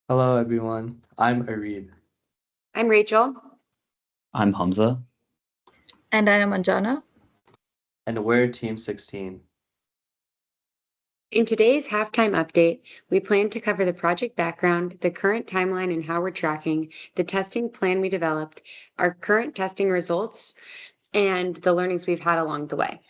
Hello, everyone. I'm Arid, I'm Rachel. I'm Hamza. And I am Anjana. and we're Team 16. In today's halftime update, we plan to cover the project background, the current timeline and how we're tracking, the testing plan we developed, our current testing results, and the learnings we've had along the way.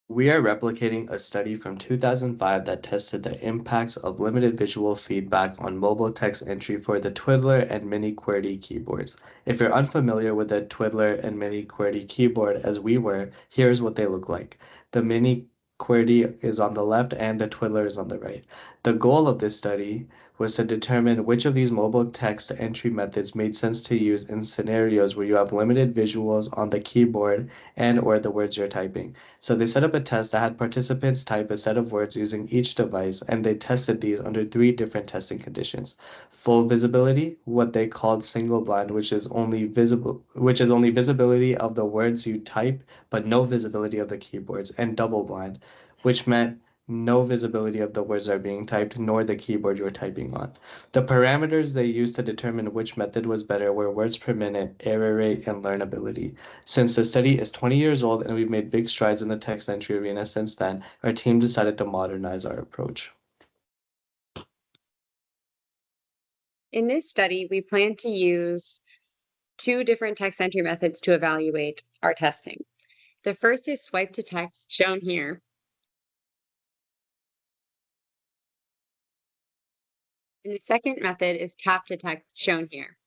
We are replicating a study from 2005 that tested the impacts of limited visual feedback on mobile text entry for the Twiddler and Mini QWERTY keyboards. If you're unfamiliar with the Twiddler and Mini QWERTY keyboard as we were, here's what they look like. The Mini QWERTY is on the left and the Twiddler is on the right. The goal of this study was to determine which of these mobile text entry methods made sense to use in scenarios where you have limited visuals on the keyboard and or the words you're typing. So they set up a test that had participants type a set of words using each device, and they tested these under three different testing conditions. Full visibility, what they called single blind, which is only visibility of the words you type, but no visibility of the keyboards, and double blind, which meant no visibility of the words that are being typed nor the keyboard you are typing on. The parameters they used to determine which method was better were words per minute, error rate, and learnability. Since the study is 20 years old and we've made big strides in the text entry arena since then, our team decided to modernize our approach. In this study, we plan to use two different text entry methods to evaluate our testing. The first is swipe to text, shown here. And the second method is tap to text, shown here.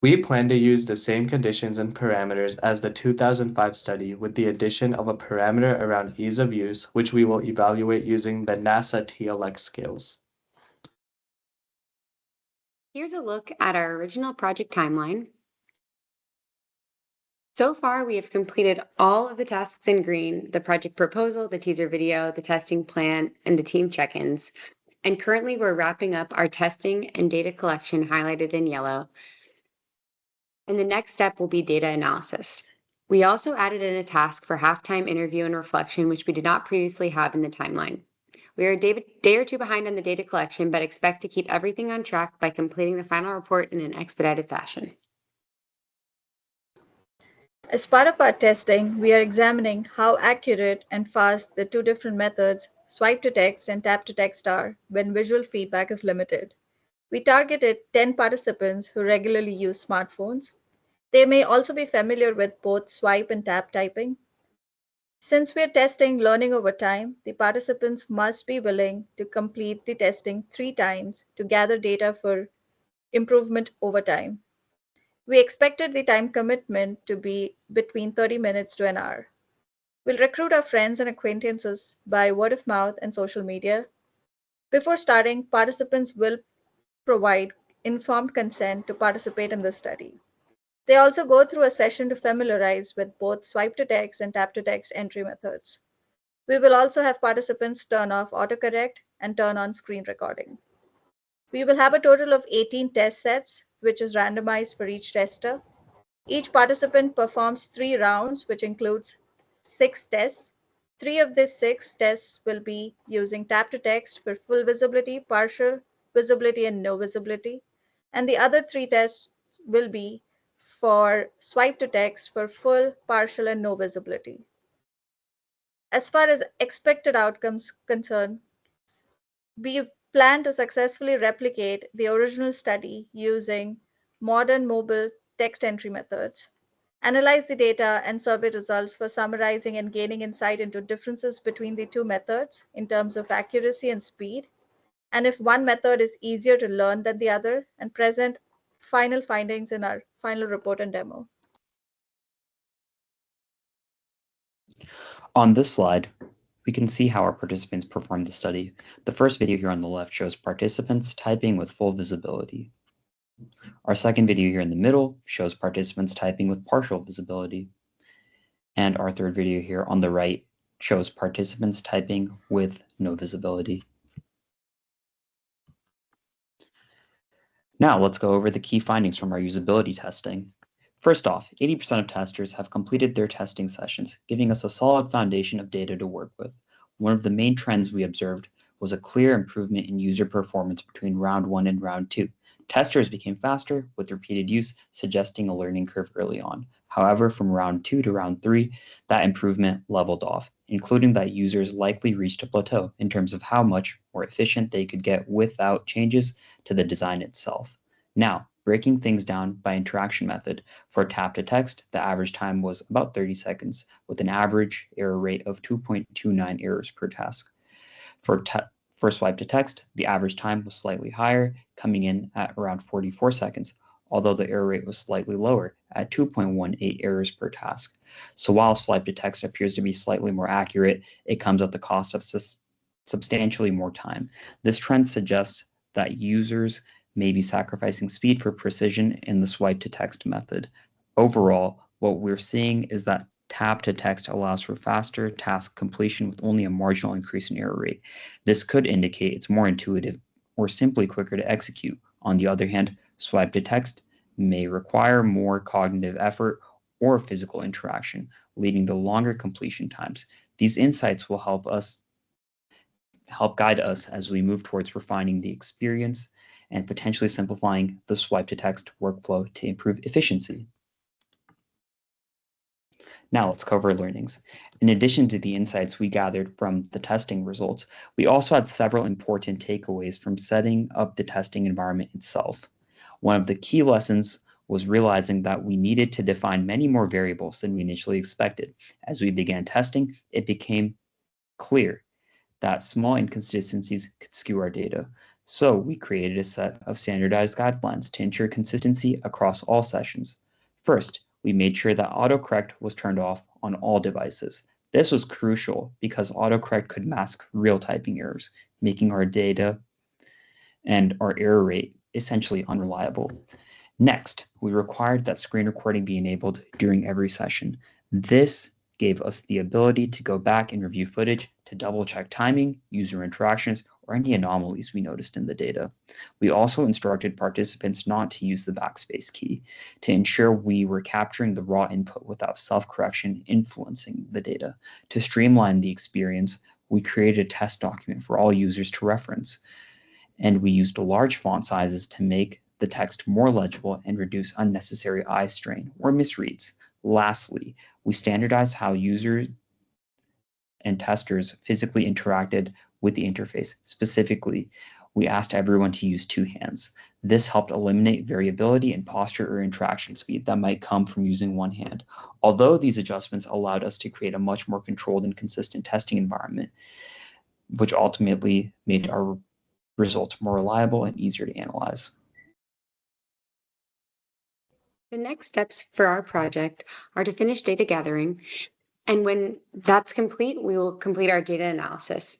We plan to use the same conditions and parameters as the 2005 study with the addition of a parameter around ease of use, which we will evaluate using the NASA TLX scales. Here's a look at our original project timeline. So far, we have completed all of the tasks in green, the project proposal, the teaser video, the testing plan, and the team check-ins. And currently, we're wrapping up our testing and data collection highlighted in yellow. And the next step will be data analysis. We also added in a task for halftime interview and reflection, which we did not previously have in the timeline. We are a day or two behind on the data collection, but expect to keep everything on track by completing the final report in an expedited fashion. As part of our testing, we are examining how accurate and fast the two different methods, swipe to text and tap to text, are when visual feedback is limited. We targeted 10 participants who regularly use smartphones. They may also be familiar with both swipe and tap typing. Since we are testing learning over time, the participants must be willing to complete the testing 3 times to gather data for improvement over time. We expected the time commitment to be between 30 minutes to an hour. We'll recruit our friends and acquaintances by word of mouth and social media. Before starting, participants will provide informed consent to participate in the study. They also go through a session to familiarize with both swipe to text and tap to text entry methods. We will also have participants turn off autocorrect and turn on screen recording. We will have a total of 18 test sets, which is randomized for each tester. Each participant performs 3 rounds, which includes 6 tests. 3 of these 6 tests will be using tap to text for full visibility, partial visibility, and no visibility. And the other 3 tests will be for swipe to text for full, partial, and no visibility. As far as expected outcomes concerned, we plan to successfully replicate the original study using modern mobile text entry methods, analyze the data and survey results for summarizing and gaining insight into differences between the two methods in terms of accuracy and speed, and if one method is easier to learn than the other, and present final findings in our final report and demo. On this slide, we can see how our participants performed the study. The first video here on the left shows participants typing with full visibility. Our second video here in the middle shows participants typing with partial visibility. And our third video here on the right shows participants typing with no visibility. Now let's go over the key findings from our usability testing. First off, 80% of testers have completed their testing sessions, giving us a solid foundation of data to work with. One of the main trends we observed was a clear improvement in user performance between round 1 and round 2. Testers became faster with repeated use, suggesting a learning curve early on. However, from round 2 to round 3, that improvement leveled off, including that users likely reached a plateau in terms of how much more efficient they could get without changes to the design itself. Now, breaking things down by interaction method, for tap to text, the average time was about 30 seconds, with an average error rate of 2.29 errors per task. For swipe to text, the average time was slightly higher, coming in at around 44 seconds, although the error rate was slightly lower at 2.18 errors per task. So while swipe to text appears to be slightly more accurate, it comes at the cost of substantially more time. This trend suggests that users may be sacrificing speed for precision in the swipe to text method. Overall, what we're seeing is that tap to text allows for faster task completion with only a marginal increase in error rate. This could indicate it's more intuitive or simply quicker to execute. On the other hand, swipe to text may require more cognitive effort or physical interaction, leading to longer completion times. These insights will help guide us as we move towards refining the experience and potentially simplifying the swipe to text workflow to improve efficiency. Now let's cover learnings. In addition to the insights we gathered from the testing results, we also had several important takeaways from setting up the testing environment itself. One of the key lessons was realizing that we needed to define many more variables than we initially expected. As we began testing, it became clear that small inconsistencies could skew our data. So we created a set of standardized guidelines to ensure consistency across all sessions. First, we made sure that autocorrect was turned off on all devices. This was crucial because autocorrect could mask real typing errors, making our data and our error rate essentially unreliable. Next, we required that screen recording be enabled during every session. This gave us the ability to go back and review footage to double-check timing, user interactions, or any anomalies we noticed in the data. We also instructed participants not to use the backspace key to ensure we were capturing the raw input without self-correction influencing the data. To streamline the experience, we created a test document for all users to reference, and we used large font sizes to make the text more legible and reduce unnecessary eye strain or misreads. Lastly, we standardized how users and testers physically interacted with the interface. Specifically, we asked everyone to use 2 hands. This helped eliminate variability in posture or interaction speed that might come from using 1 hand. Although these adjustments allowed us to create a much more controlled and consistent testing environment, which ultimately made our results more reliable and easier to analyze. The next steps for our project are to finish data gathering, and when that's complete, we will complete our data analysis.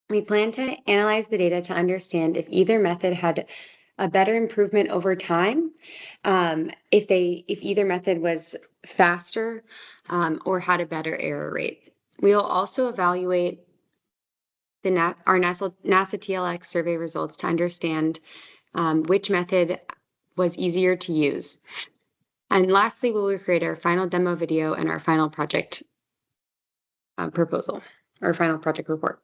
We plan to analyze the data to understand if either method had a better improvement over time, if either method was faster, or had a better error rate. We will also evaluate our NASA TLX survey results to understand which method was easier to use. And lastly, we will create our final demo video and our final project proposal, or final project report.